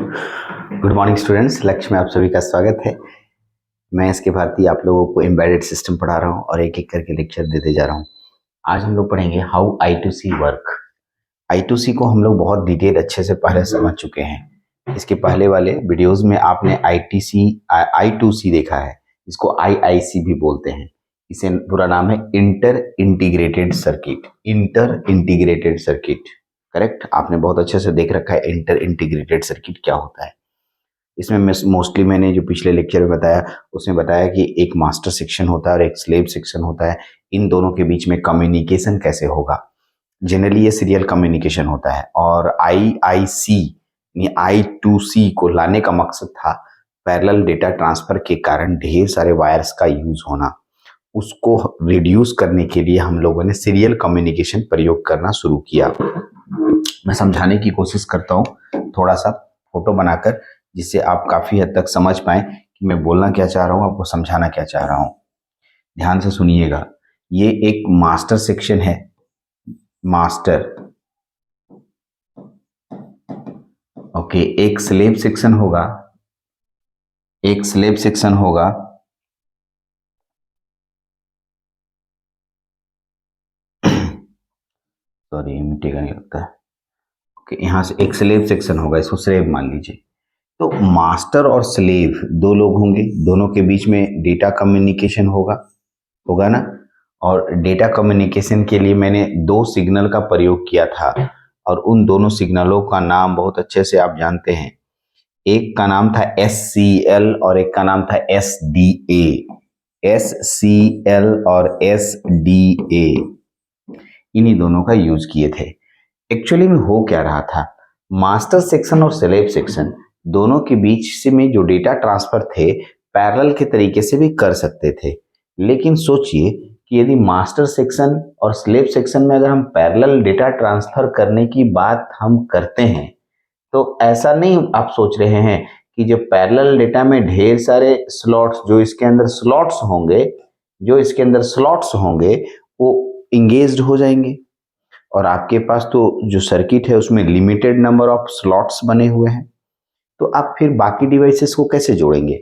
Good morning students, लक्ष्य में आप सभी का स्वागत है। मैं इसके भारती आप लोगों को एम्बेडेड सिस्टम पढ़ा रहा हूँ और एक एक करके लेक्चर देते जा रहा हूँ। आज हम लोग पढ़ेंगे हाउ I2C वर्क। I2C को हम लोग बहुत डिटेल अच्छे से पहले समझ चुके हैं। इसके पहले वाले वीडियोस में आपने I2C देखा है, इसको IIC भी बोलते हैं। इसे पूरा नाम है inter integrated circuit. Inter integrated circuit, correct. आपने बहुत अच्छे से देख रखा है इंटर इंटीग्रेटेड सर्किट क्या होता है। इसमें मोस्टली मैंने जो पिछले लेक्चर में बताया उसमें बताया कि एक मास्टर सेक्शन होता है और एक स्लेव सेक्शन होता है। इन दोनों के बीच में कम्युनिकेशन कैसे होगा, जनरली ये सीरियल कम्युनिकेशन होता है। और IIC यानी I2C को लाने का मकसद था पैरेलल डेटा ट्रांसफर के कारण ढेर सारे वायर्स का यूज होना, उसको रिड्यूस करने के लिए हम लोगों ने सीरियल कम्युनिकेशन प्रयोग करना शुरू किया। मैं समझाने की कोशिश करता हूँ थोड़ा सा फोटो बनाकर, जिससे आप काफी हद तक समझ पाए कि मैं बोलना क्या चाह रहा हूँ, आपको समझाना क्या चाह रहा हूँ। ध्यान से सुनिएगा। ये एक मास्टर सेक्शन है, मास्टर। ओके, एक स्लेव सेक्शन होगा, एक स्लेव सेक्शन होगा। सॉरी, मिटेगा नहीं लगता है। ओके, यहाँ से एक स्लेव सेक्शन होगा, इसको स्लेव मान लीजिए। तो मास्टर और स्लेव दो लोग होंगे, दोनों के बीच में डेटा कम्युनिकेशन होगा ना। और डेटा कम्युनिकेशन के लिए मैंने दो सिग्नल का प्रयोग किया था और उन दोनों सिग्नलों का नाम बहुत अच्छे से आप जानते हैं। एक का नाम था SCL और एक का नाम था SDA। SCL और SDA, इन्हीं दोनों का यूज किए थे। एक्चुअली में हो क्या रहा था, मास्टर सेक्शन और स्लेव सेक्शन दोनों के बीच से में जो डेटा ट्रांसफर थे पैरेलल के तरीके से भी कर सकते थे। लेकिन सोचिए कि यदि मास्टर सेक्शन और स्लेव सेक्शन में अगर हम पैरेलल डेटा ट्रांसफर करने की बात हम करते हैं तो ऐसा नहीं आप सोच रहे हैं कि जो पैरेलल डेटा में ढेर सारे स्लॉट्स, जो इसके अंदर स्लॉट्स होंगे वो इंगेज्ड हो जाएंगे। और आपके पास तो जो सर्किट है उसमें लिमिटेड नंबर ऑफ स्लॉट्स बने हुए हैं, तो आप फिर बाकी डिवाइसेस को कैसे जोड़ेंगे।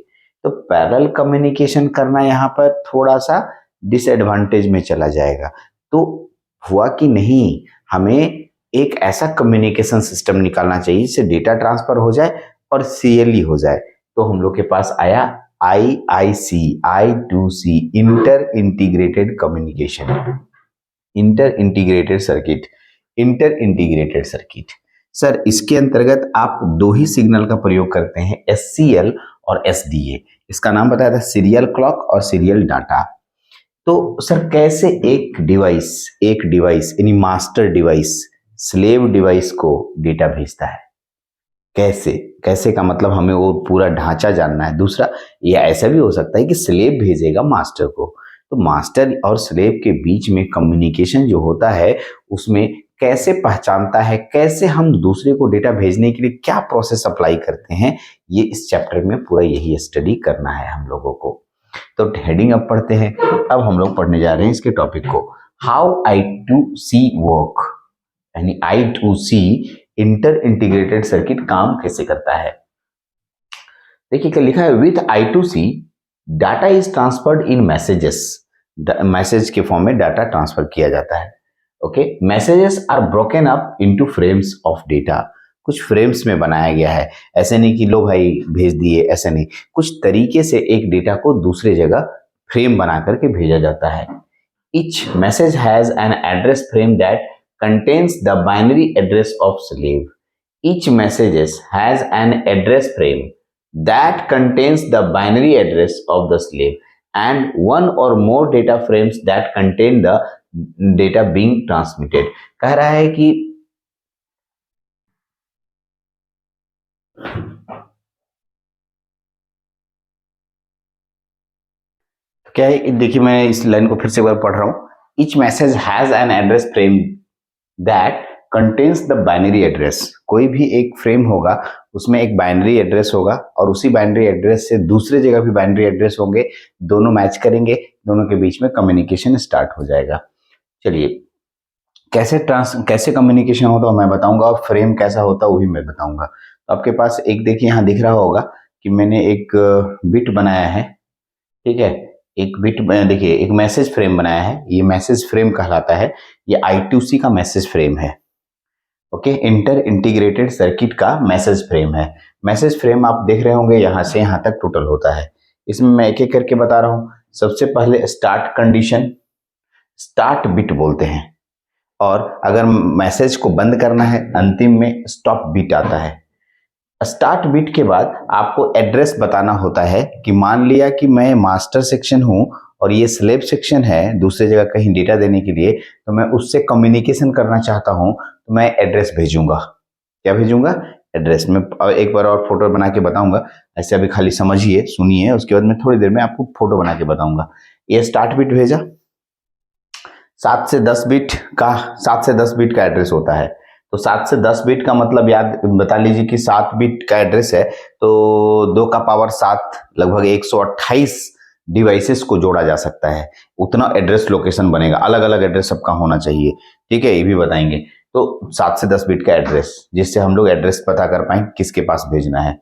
तो पैरेलल कम्युनिकेशन करना यहाँ पर थोड़ा सा डिसएडवांटेज में चला जाएगा। तो हुआ कि नहीं, हमें एक ऐसा कम्युनिकेशन सिस्टम निकालना चाहिए जिससे डेटा ट्रांसफर हो जाए और सीरियली हो जाए। तो हम लोग के पास आया IIC, I2C, inter integrated communication, inter integrated circuit. Inter integrated circuit sir, इसके अंतर्गत आप दो ही सिग्नल का प्रयोग करते हैं, SCL और SDA। इसका नाम बताया था सीरियल क्लॉक और सीरियल डाटा। तो सर कैसे एक डिवाइस यानी मास्टर डिवाइस स्लेव डिवाइस को डेटा भेजता है, कैसे का मतलब हमें वो पूरा ढांचा जानना है। दूसरा, ये ऐसा भी हो सकता है कि स्लेव भेजेगा मास्टर को, तो मास्टर और स्लेव के बीच में कम्युनिकेशन जो होता है उसमें कैसे पहचानता है, कैसे हम दूसरे को डेटा भेजने के लिए क्या प्रोसेस अप्लाई करते हैं, ये इस चैप्टर में पूरा यही स्टडी करना है हम लोगों को। तो हेडिंग अब पढ़ते हैं। अब हम लोग पढ़ने जा रहे हैं इसके टॉपिक को, हाउ I2C वर्क, यानी I2C इंटर इंटीग्रेटेड सर्किट काम कैसे करता है। देखिए क्या लिखा है, with I2C data is transferred in messages. Message के फॉर्म में डाटा ट्रांसफर किया जाता है। Okay, messages are broken up into frames of data. कुछ फ्रेम्स में बनाया गया है, ऐसे नहीं कि लो भाई भेज दिए, ऐसे नहीं, कुछ तरीके से एक डेटा को दूसरे जगह फ्रेम बना करके भेजा जाता है। Each message has an address frame that contains the binary address of slave. Each message has an address frame that contains the binary address of the slave and one or more data frames that contain the data being transmitted. कह रहा है कि क्या है, देखिए मैं इस line को फिर से एक बार पढ़ रहा हूं। Each message has an address frame that contains the binary address। कोई भी एक फ्रेम होगा उसमें एक बाइनरी एड्रेस होगा और उसी बाइनरी एड्रेस से दूसरे जगह भी बाइनरी एड्रेस होंगे, दोनों मैच करेंगे, दोनों के बीच में कम्युनिकेशन स्टार्ट हो जाएगा। चलिए, कैसे कम्युनिकेशन होता है मैं बताऊंगा और फ्रेम कैसा होता है वो भी मैं बताऊंगा। तो आपके पास एक देखिए यहाँ दिख रहा होगा कि मैंने एक बिट बनाया है, ठीक है। एक बिट देखिए एक मैसेज फ्रेम बनाया है, ये मैसेज फ्रेम कहलाता है, ये I2C का मैसेज फ्रेम है। ओके, इंटर इंटीग्रेटेड सर्किट का मैसेज फ्रेम है। मैसेज फ्रेम आप देख रहे होंगे यहाँ से यहाँ तक टोटल होता है। इसमें मैं एक एक करके बता रहा हूँ। सबसे पहले स्टार्ट कंडीशन, स्टार्ट बिट बोलते हैं, और अगर मैसेज को बंद करना है अंतिम में स्टॉप बिट आता है। स्टार्ट बिट के बाद आपको एड्रेस बताना होता है कि मान लिया कि मैं मास्टर सेक्शन हूं और ये स्लेव सेक्शन है दूसरे जगह कहीं डेटा देने के लिए, तो मैं उससे कम्युनिकेशन करना चाहता हूं तो मैं एड्रेस भेजूंगा। क्या भेजूंगा? एड्रेस। मैं एक बार और फोटो बना के बताऊंगा, ऐसे अभी खाली समझिए सुनिए, उसके बाद मैं थोड़ी देर में आपको फोटो बना के बताऊंगा। ये स्टार्ट बिट भेजा, 7 से 10 बिट का 7 से 10 बिट का एड्रेस होता है। तो 7 से 10 बिट का मतलब याद बता लीजिए कि 7 बिट का एड्रेस है तो 2 का पावर 7 लगभग 128 डिवाइसेस को जोड़ा जा सकता है। उतना एड्रेस लोकेशन बनेगा, अलग अलग एड्रेस सबका होना चाहिए, ठीक है, ये भी बताएंगे। तो 7 से 10 बिट का एड्रेस, जिससे हम लोग एड्रेस पता कर पाए किसके पास भेजना है।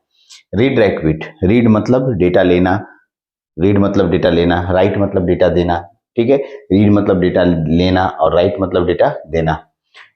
रीड राइट बिट, रीड मतलब डेटा लेना, रीड मतलब डेटा लेना, राइट मतलब डेटा देना, ठीक है। रीड मतलब डेटा लेना और राइट मतलब डेटा देना।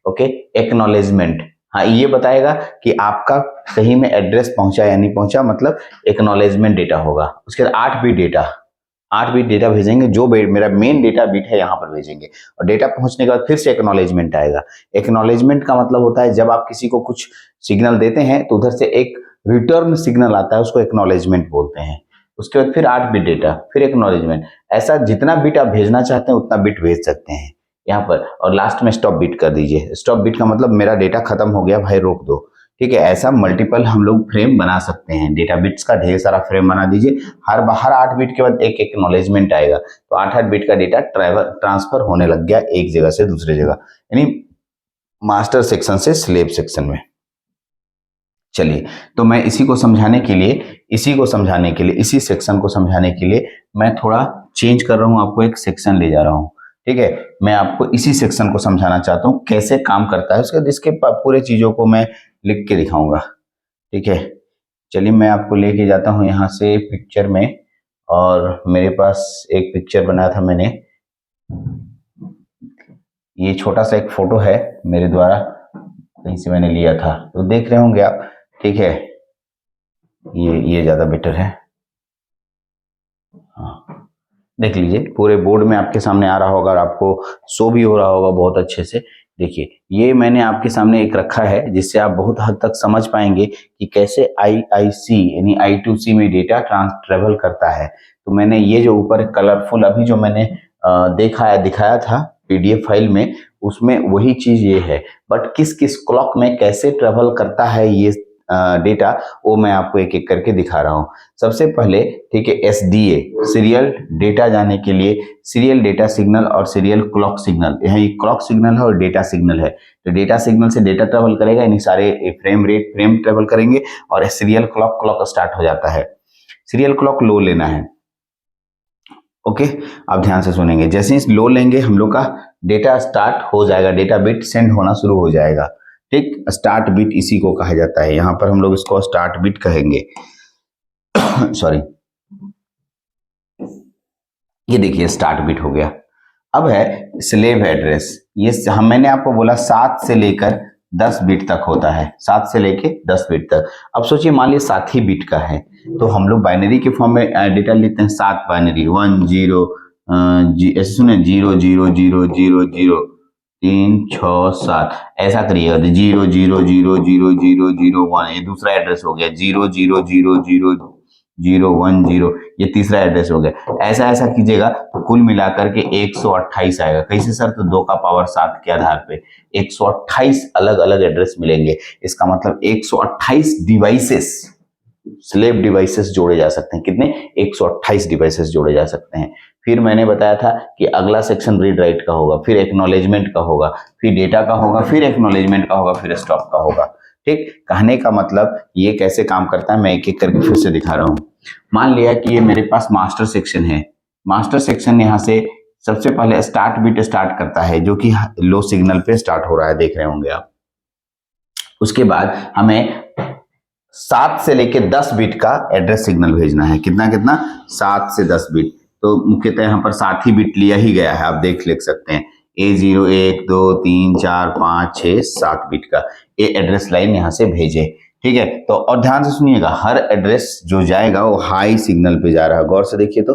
ओके। एक्नॉलेजमेंट, हाँ ये बताएगा कि आपका सही में एड्रेस पहुंचा या नहीं पहुंचा, मतलब एक्नॉलेजमेंट डेटा होगा। उसके बाद 8 बिट डेटा भेजेंगे, जो मेरा मेन डेटा बिट है यहाँ पर भेजेंगे, और डेटा पहुंचने के बाद फिर से एक्नॉलेजमेंट आएगा। एक्नॉलेजमेंट का मतलब होता है जब आप किसी को कुछ सिग्नल देते हैं तो उधर से एक रिटर्न सिग्नल आता है, उसको एक्नॉलेजमेंट बोलते हैं। उसके बाद फिर 8 बिट डेटा, फिर एक्नॉलेजमेंट, ऐसा जितना बिट आप भेजना चाहते हैं उतना बिट भेज सकते हैं यहाँ पर। और लास्ट में स्टॉप बिट कर दीजिए। स्टॉप बिट का मतलब मेरा डेटा खत्म हो गया भाई, रोक दो, ठीक है। ऐसा मल्टीपल हम लोग फ्रेम बना सकते हैं, डेटा बिट्स का ढेर सारा फ्रेम बना दीजिए। हर 8 बिट के बाद एक एक्नॉलेजमेंट आएगा, तो 8 बिट का डेटा ट्रांसफर होने लग गया एक जगह से दूसरी जगह, यानी मास्टर सेक्शन से स्लेव सेक्शन में। चलिए, तो मैं इसी सेक्शन को समझाने के लिए मैं थोड़ा चेंज कर रहा हूं, आपको एक सेक्शन ले जा रहा हूं, ठीक है। मैं आपको इसी सेक्शन को समझाना चाहता हूं कैसे काम करता है, उसके बाद इसके पूरे चीजों को मैं लिख के दिखाऊंगा, ठीक है। चलिए, मैं आपको लेके जाता हूं यहाँ से पिक्चर में, और मेरे पास एक पिक्चर बनाया था मैंने, ये छोटा सा एक फोटो है मेरे द्वारा, कहीं से मैंने लिया था, तो देख रहे होंगे आप, ठीक है। ये ज्यादा बेटर है, हाँ देख लीजिए, पूरे बोर्ड में आपके सामने आ रहा होगा और आपको शो भी हो रहा होगा बहुत अच्छे से। देखिए, ये मैंने आपके सामने एक रखा है जिससे आप बहुत हद तक समझ पाएंगे कि कैसे IIC यानी I2C में डेटा ट्रेवल करता है। तो मैंने ये जो ऊपर कलरफुल अभी जो मैंने दिखाया था PDF फाइल में, उसमें वही चीज ये है, बट किस किस क्लॉक में कैसे ट्रेवल करता है ये डेटा, वो मैं आपको एक एक करके दिखा रहा हूँ। सबसे पहले, ठीक है, SDA सीरियल डेटा जाने के लिए सीरियल डेटा सिग्नल और सीरियल क्लॉक सिग्नल, यहाँ ये क्लॉक सिग्नल है और डेटा सिग्नल है। तो डेटा सिग्नल से डेटा ट्रेवल करेगा, यानी सारे फ्रेम ट्रेवल करेंगे, और सीरियल क्लॉक स्टार्ट हो जाता है। सीरियल क्लॉक लो लेना है, ओके। आप ध्यान से सुनेंगे, जैसे ही लो लेंगे हम लोग का डेटा स्टार्ट हो जाएगा, डेटा बिट सेंड होना शुरू हो जाएगा, ठीक। स्टार्ट बिट इसी को कहा जाता है, यहां पर हम लोग इसको स्टार्ट बिट कहेंगे। सॉरी, ये देखिए स्टार्ट बिट हो गया। अब है स्लेव एड्रेस, ये मैंने आपको बोला 7 से लेकर 10 बिट तक होता है, 7 से लेकर 10 बिट तक। अब सोचिए, मान लीजिए 7 ही बिट का है, तो हम लोग बाइनरी के फॉर्म में डेटा लेते हैं, 7 बाइनरी, 1 0 ऐसे सुने, 0 0 0 0 0 3 6 7, ऐसा करिएगा, 0 0 0 0 0 0 1, ये दूसरा एड्रेस हो गया, 0 0 0 0 0 1 0, ये तीसरा एड्रेस हो गया। ऐसा ऐसा कीजिएगा तो कुल मिलाकर के 128 आएगा। कैसे सर? तो 2 का पावर 7 के आधार पे 128 अलग अलग एड्रेस मिलेंगे। इसका मतलब 128 डिवाइसेस, स्लेव डिवाइसेस जोड़े जा सकते हैं। कितने? 128 डिवाइसेस जोड़े जा सकते हैं। फिर मैंने बताया था कि अगला सेक्शन रीड राइट का होगा, फिर एक्नॉलेजमेंट का होगा, फिर डेटा का होगा, फिर एक्नॉलेजमेंट का होगा, फिर स्टॉप का होगा, ठीक। कहने का मतलब ये कैसे काम करता है मैं एक एक करके फिर से दिखा रहा हूं। मान लिया कि ये मेरे पास मास्टर सेक्शन है, मास्टर सेक्शन यहां से सबसे पहले स्टार्ट बिट स्टार्ट करता है, जो कि लो सिग्नल पे स्टार्ट हो रहा है, देख रहे होंगे आप। उसके बाद हमें 7 से लेके 10 बिट का एड्रेस सिग्नल भेजना है। कितना कितना? 7 से 10 बिट। तो मुख्यतः यहाँ पर 7 ही बिट लिया ही गया है, आप लिख सकते हैं। A0 1 2 3 4 5 6 7 बिट का ये एड्रेस लाइन यहाँ से भेजे। ठीक है, तो और ध्यान से सुनिएगा, हर एड्रेस जो जाएगा वो हाई सिग्नल पे जा रहा है। गौर से देखिए तो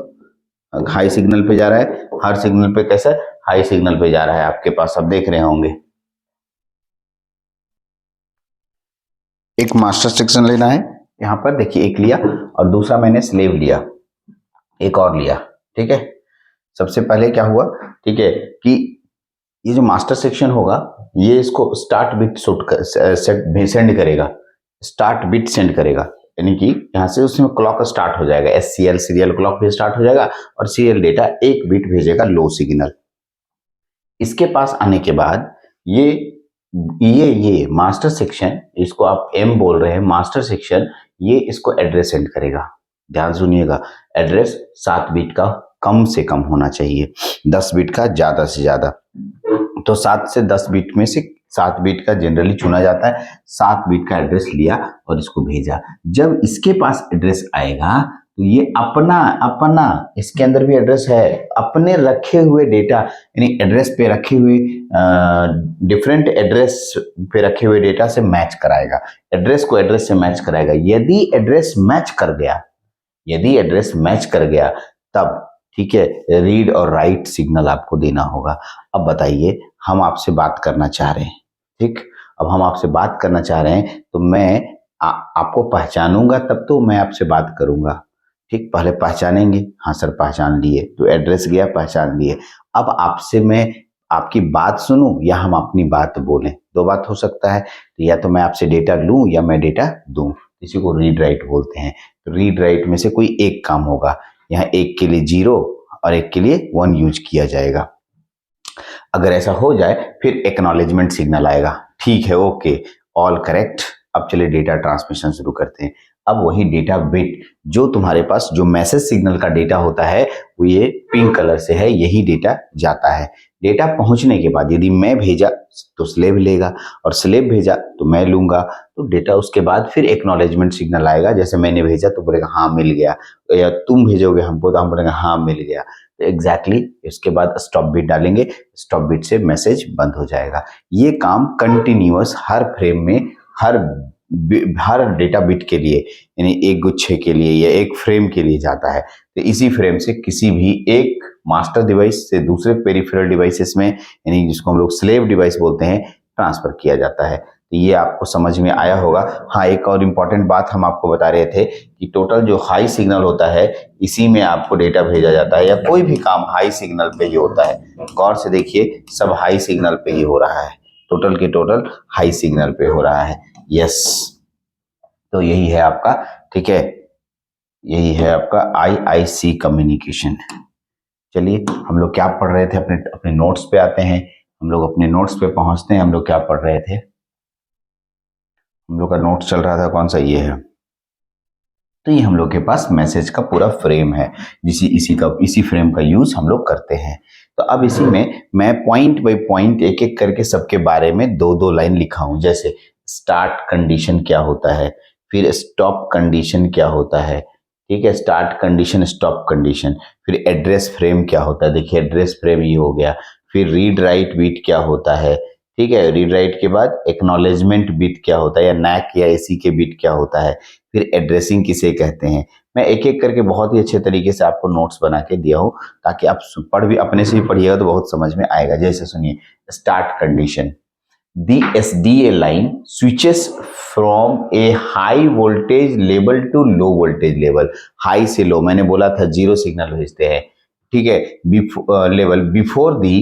हाई सिग्नल पे जा रहा है, हर सिग्नल पे कैसे हाई सिग्नल पे जा रहा है आपके पास, अब देख रहे होंगे। एक मास्टर सेक्शन लेना है, यहाँ पर देखिए एक लिया और दूसरा मैंने स्लेव लिया, एक और लिया। ठीक है, सबसे पहले क्या हुआ, ठीक है, कि ये जो मास्टर सेक्शन होगा ये इसको स्टार्ट बिट सेंड करेगा, स्टार्ट बिट सेंड करेगा, यानी कि यहाँ से उसमें क्लॉक स्टार्ट हो जाएगा, SCL सीरियल क्लॉक भी स्टार्ट हो जाएगा और सीरियल डेटा एक बिट भेजेगा लो सिग्नल। इसके पास आने के बाद ये मास्टर सेक्शन, इसको आप M बोल रहे हैं, मास्टर सेक्शन ये इसको एड्रेस सेंड करेगा। ध्यान सुनिएगा, एड्रेस 7 बिट का कम से कम होना चाहिए, 10 बिट का ज्यादा से ज्यादा। तो 7 से 10 बिट में से 7 बिट का जनरली चुना जाता है, 7 बिट का एड्रेस लिया और इसको भेजा। जब इसके पास एड्रेस आएगा तो ये अपना इसके अंदर भी एड्रेस है, अपने रखे हुए डेटा, यानी एड्रेस पे रखे हुए डिफरेंट एड्रेस पे रखे हुए डेटा से मैच कराएगा, एड्रेस को एड्रेस से मैच कराएगा। यदि एड्रेस मैच कर गया तब ठीक है, रीड और राइट सिग्नल आपको देना होगा। अब बताइए, हम आपसे बात करना चाह रहे हैं, ठीक, अब हम आपसे बात करना चाह रहे हैं तो मैं आपको पहचानूंगा तब तो मैं आपसे बात करूंगा। ठीक, पहले पहचानेंगे, हाँ सर पहचान लिए, तो एड्रेस गया, पहचान लिए। अब आपसे मैं आपकी बात सुनूं या हम अपनी बात बोलें, दो बात हो सकता है, तो या तो मैं आपसे डेटा लूं या मैं डेटा दूं, इसी को रीड राइट बोलते हैं। तो रीड राइट में से कोई एक काम होगा, यहाँ एक के लिए 0 और एक के लिए 1 यूज किया जाएगा। अगर ऐसा हो जाए फिर एक्नॉलेजमेंट सिग्नल आएगा, ठीक है, ओके, ऑल करेक्ट। अब चलिए डेटा ट्रांसमिशन शुरू करते हैं। अब वही डेटा बिट जो तुम्हारे पास जो मैसेज सिग्नल का डेटा होता है वो ये पिंक कलर से है, यही डेटा जाता है। डेटा पहुंचने के बाद यदि मैं भेजा तो स्लेव लेगा और स्लेव भेजा तो मैं लूंगा, तो डेटा उसके बाद फिर एक्नॉलेजमेंट सिग्नल आएगा, जैसे मैंने भेजा तो बोलेगा हाँ मिल गया, या तुम भेजोगे हमको तो हम बोलेंगे हाँ मिल गया। तो एग्जैक्टली इसके बाद स्टॉप बिट डालेंगे, स्टॉप बिट से मैसेज बंद हो जाएगा। ये काम कंटिन्यूअस हर फ्रेम में हर डेटा बिट के लिए, यानी एक गुच्छे के लिए या एक फ्रेम के लिए जाता है। तो इसी फ्रेम से किसी भी एक मास्टर डिवाइस से दूसरे पेरिफेरल डिवाइसेस में, यानी जिसको हम लोग स्लेव डिवाइस बोलते हैं, ट्रांसफर किया जाता है। तो ये आपको समझ में आया होगा। हाँ, एक और इम्पॉर्टेंट बात हम आपको बता रहे थे कि टोटल जो हाई सिग्नल होता है इसी में आपको डेटा भेजा जाता है, या कोई भी काम हाई सिग्नल पे ही होता है। गौर से देखिए, सब हाई सिग्नल पे ही हो रहा है, टोटल के टोटल हाई सिग्नल पे हो रहा है। यस, तो यही है आपका, ठीक है, यही है आपका IIC कम्युनिकेशन। चलिए हम लोग क्या पढ़ रहे थे, अपने नोट्स पे आते हैं, हम लोग अपने नोट्स पे पहुंचते हैं। हम लोग क्या पढ़ रहे थे, हम लोग का नोट्स चल रहा था कौन सा, ये है। तो ये हम लोग के पास मैसेज का पूरा फ्रेम है, इसी फ्रेम का यूज हम लोग करते हैं। तो अब इसी में मैं पॉइंट बाय पॉइंट एक एक करके सबके बारे में दो दो लाइन लिखा हूं, जैसे स्टार्ट कंडीशन क्या होता है, फिर स्टॉप कंडीशन क्या होता है, ठीक है, स्टार्ट कंडीशन, स्टॉप कंडीशन, फिर एड्रेस फ्रेम क्या होता है, देखिए एड्रेस फ्रेम ये हो गया, फिर रीड राइट बिट क्या होता है, ठीक है, रीड राइट के बाद एक्नॉलेजमेंट बिट क्या होता है, या नैक या एसी के बिट क्या होता है, फिर एड्रेसिंग किसे कहते हैं। मैं एक एक करके बहुत ही अच्छे तरीके से आपको नोट्स बना के दिया हूं, ताकि आप पढ़ भी अपने से भी पढ़िएगा तो बहुत समझ में आएगा। जैसे सुनिए, start condition, the SDA line switches from a high voltage level to low voltage level। High से लो, मैंने बोला था 0 सिग्नल भेजते हैं, ठीक है, level before the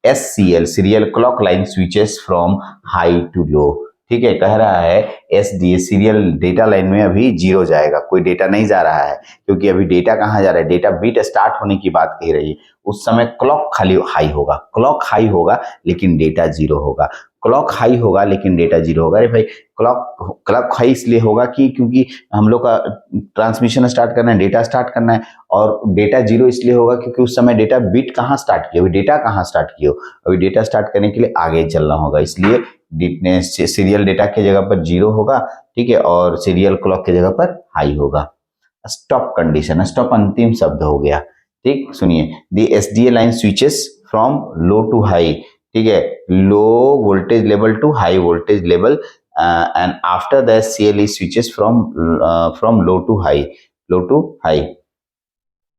SCL serial clock line switches from high to low. ठीक है, कह रहा है SDA सीरियल डेटा लाइन में अभी 0 जाएगा, कोई डेटा नहीं जा रहा है, क्योंकि अभी डेटा कहाँ जा रहा है, डेटा बीट स्टार्ट होने की बात कही रही है। उस समय क्लॉक खाली हाई होगा, क्लॉक हाई होगा लेकिन डेटा 0 होगा। क्लॉक हाई होगा लेकिन डेटा जीरो होगा। अरे भाई क्लॉक हाई इसलिए होगा कि क्योंकि हम लोग का ट्रांसमिशन स्टार्ट करना है, डेटा स्टार्ट करना है, और डेटा जीरो इसलिए होगा क्योंकि उस समय डेटा बिट कहाँ स्टार्ट किया, अभी डेटा कहाँ स्टार्ट किया, अभी डेटा स्टार्ट करने के लिए आगे चलना होगा, इसलिए सीरियल डेटा की जगह पर जीरो होगा, ठीक है, और सीरियल क्लॉक की जगह पर हाई होगा। स्टॉप कंडीशन, स्टॉप अंतिम शब्द हो गया। ठीक, सुनिए, the SDA line switches from low to high, ठीक है, low voltage level to high voltage level, and after that SCL switches from low to high,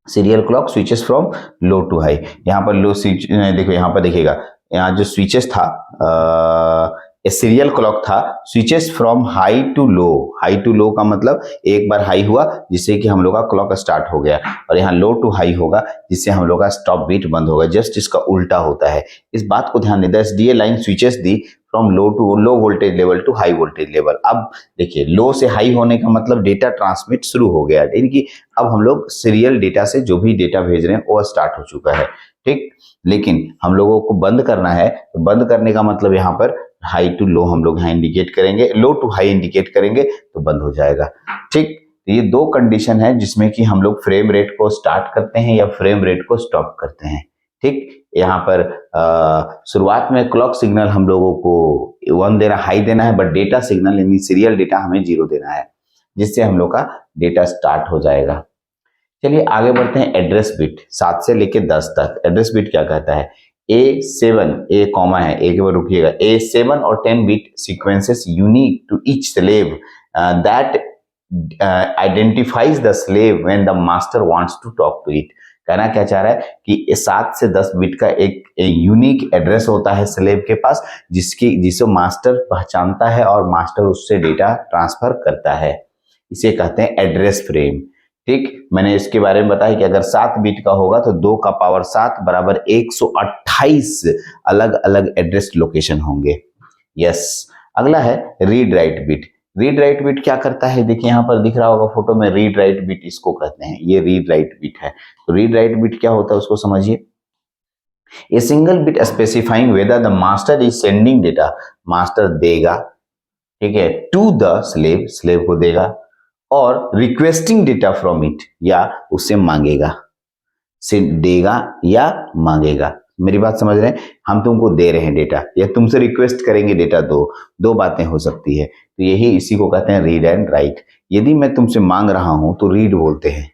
serial clock switches from low to high. यहाँ पर लो switch देखो, यहाँ पर देखिएगा, यहाँ जो स्विचेस था, सीरियल क्लॉक था, स्विचेस फ्रॉम हाई टू लो का मतलब एक बार हाई हुआ जिससे कि हम लोग का क्लॉक स्टार्ट हो गया, और यहाँ लो टू हाई होगा जिससे हम लोग का स्टॉप बीट बंद होगा, जस्ट इसका उल्टा होता है। इस बात को ध्यान दें, SDA line switches the from low voltage level to high voltage level. अब देखिए, लो से हाई होने का मतलब डेटा ट्रांसमिट शुरू हो गया, यानी कि अब हम लोग सीरियल डेटा से जो भी डेटा भेज रहे हैं वो स्टार्ट हो चुका है, ठीक। लेकिन हम लोगों को बंद करना है, तो बंद करने का मतलब यहाँ पर हाई टू लो हम लोग यहाँ इंडिकेट करेंगे, लो टू हाई इंडिकेट करेंगे तो बंद हो जाएगा, ठीक। तो ये दो कंडीशन है जिसमें कि हम लोग फ्रेम रेट को स्टार्ट करते हैं या फ्रेम रेट को स्टॉप करते हैं, ठीक। यहाँ पर शुरुआत में क्लॉक सिग्नल हम लोगों को 1 देना, हाई देना है, बट डेटा सिग्नल यानी सीरियल डेटा हमें 0 देना है, जिससे हम लोग का डेटा स्टार्ट हो जाएगा। चलिए आगे बढ़ते हैं। एड्रेस बिट 7 से लेके 10 तक, एड्रेस बिट क्या कहता है? A7, ए कॉमा है, एक बार रुकिएगा, A7 और 10 bit sequences unique to each slave that identifies the slave when the master wants to talk to it. कहना क्या चाह रहा है कि 7 से 10 बिट का एक यूनिक एड्रेस होता है स्लेव के पास, जिसे मास्टर पहचानता है और मास्टर उससे डेटा ट्रांसफर करता है, इसे कहते हैं एड्रेस फ्रेम, ठीक। मैंने इसके बारे में बताया कि अगर 7 बिट का होगा तो 2 का पावर 7 बराबर 128 अलग अलग एड्रेस लोकेशन होंगे। यस, अगला है read write bit. Read write bit क्या करता है? देखिए यहाँ पर दिख रहा होगा फोटो में, रीड राइट बिट इसको कहते हैं, ये रीड राइट बिट है। तो रीड राइट बिट क्या होता है उसको समझिए। A single bit specifying whether the master is sending data, master देगा, ठीक है, टू द स्लेव, स्लेव को देगा, और रिक्वेस्टिंग डेटा फ्रॉम इट, या उससे मांगेगा, से देगा या मांगेगा। मेरी बात समझ रहे हैं? हम तुमको दे रहे हैं डेटा या तुमसे रिक्वेस्ट करेंगे डेटा, दो बातें हो सकती है। तो यही इसी को कहते हैं रीड एंड राइट। यदि मैं तुमसे मांग रहा हूं तो रीड बोलते हैं,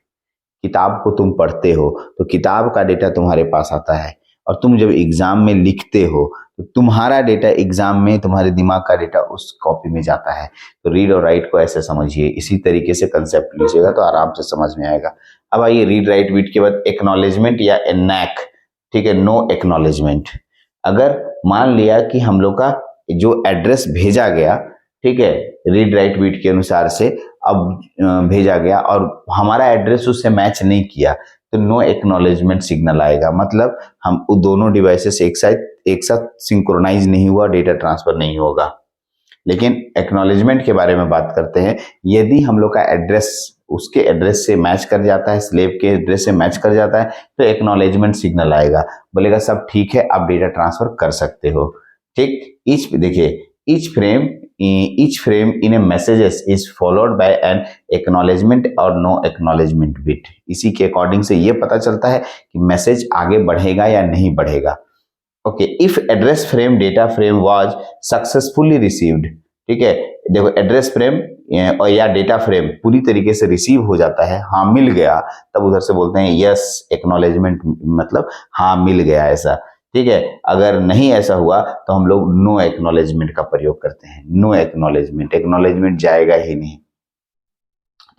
किताब को तुम पढ़ते हो तो किताब का डेटा तुम्हारे पास आता है, और तुम जब एग्जाम में लिखते हो तो तुम्हारा डेटा एग्जाम में, तुम्हारे दिमाग का डेटा उस कॉपी में जाता है। तो रीड और राइट को ऐसे समझिए, इसी तरीके से कंसेप्ट लीजिएगा तो आराम से समझ में आएगा। अब आइए रीड राइट बिट के बाद एक्नॉलेजमेंट या एनैक, ठीक है, नो एक्नॉलेजमेंट। अगर मान लिया कि हम लोग का जो एड्रेस भेजा गया, ठीक है, रीड राइट बिट के अनुसार से अब भेजा गया और हमारा एड्रेस उससे मैच नहीं किया, तो नो एक्नॉलेजमेंट सिग्नल आएगा, मतलब हम दोनों डिवाइसेस एक साथ सिंक्रोनाइज नहीं हुआ, डेटा ट्रांसफर नहीं होगा। लेकिन एक्नॉलेजमेंट के बारे में बात करते हैं, यदि हम लोग का एड्रेस उसके एड्रेस से मैच कर जाता है, स्लेव के एड्रेस से मैच कर जाता है, तो एक्नॉलेजमेंट सिग्नल आएगा, बोलेगा सब ठीक है, आप डेटा ट्रांसफर कर सकते हो, ठीक। देखिए each frame in a messages is followed by an acknowledgement और no acknowledgement bit। इसी के अकॉर्डिंग से ये पता चलता है कि मैसेज आगे बढ़ेगा या नहीं बढ़ेगा। Okay, if address frame data frame was successfully received, ठीक है, देखो एड्रेस फ्रेम और या डेटा फ्रेम पूरी तरीके से रिसीव हो जाता है, हाँ मिल गया, तब उधर से बोलते हैं यस एक्नॉलेजमेंट, मतलब हाँ मिल गया ऐसा, ठीक है। अगर नहीं ऐसा हुआ तो हम लोग नो एक्नॉलेजमेंट का प्रयोग करते हैं, नो एक्नॉलेजमेंट, एक्नॉलेजमेंट जाएगा ही नहीं।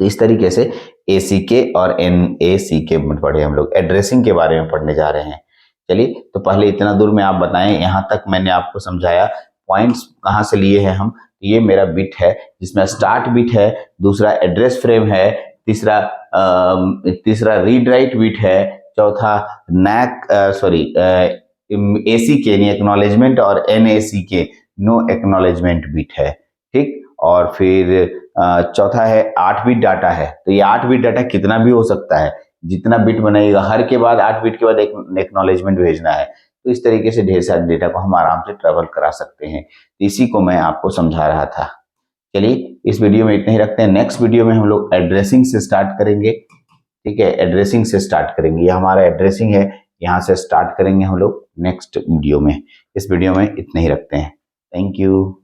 तो इस तरीके से ACK और NACK पढ़े हम लोग, एड्रेसिंग के बारे में पढ़ने जा रहे हैं। चलिए, तो पहले इतना दूर में आप बताएं, यहाँ तक मैंने आपको समझाया, पॉइंट्स कहाँ से लिए हैं हम। ये मेरा बिट है जिसमें स्टार्ट बिट है, दूसरा एड्रेस फ्रेम है, तीसरा रीड राइट बिट है, चौथा ACK यानी एक्नॉलेजमेंट और NACK नो एक्नॉलेजमेंट बिट है, ठीक। और फिर चौथा है 8 बिट डाटा है, तो ये 8 बिट डाटा कितना भी हो सकता है, जितना बिट बनाइएगा हर के बाद 8 बिट के बाद एक एक्नॉलेजमेंट भेजना है, तो इस तरीके से ढेर सारे डेटा को हम आराम से ट्रेवल करा सकते हैं। इसी को मैं आपको समझा रहा था। चलिए इस वीडियो में इतना ही रखते हैं। नेक्स्ट वीडियो में हम लोग एड्रेसिंग से स्टार्ट करेंगे। ठीक है, एड्रेसिंग से स्टार्ट करेंगे। यह हमारा एड्रेसिंग है, यहाँ से स्टार्ट करेंगे हम लोग नेक्स्ट वीडियो में। इस वीडियो में इतना ही रखते हैं। Thank you.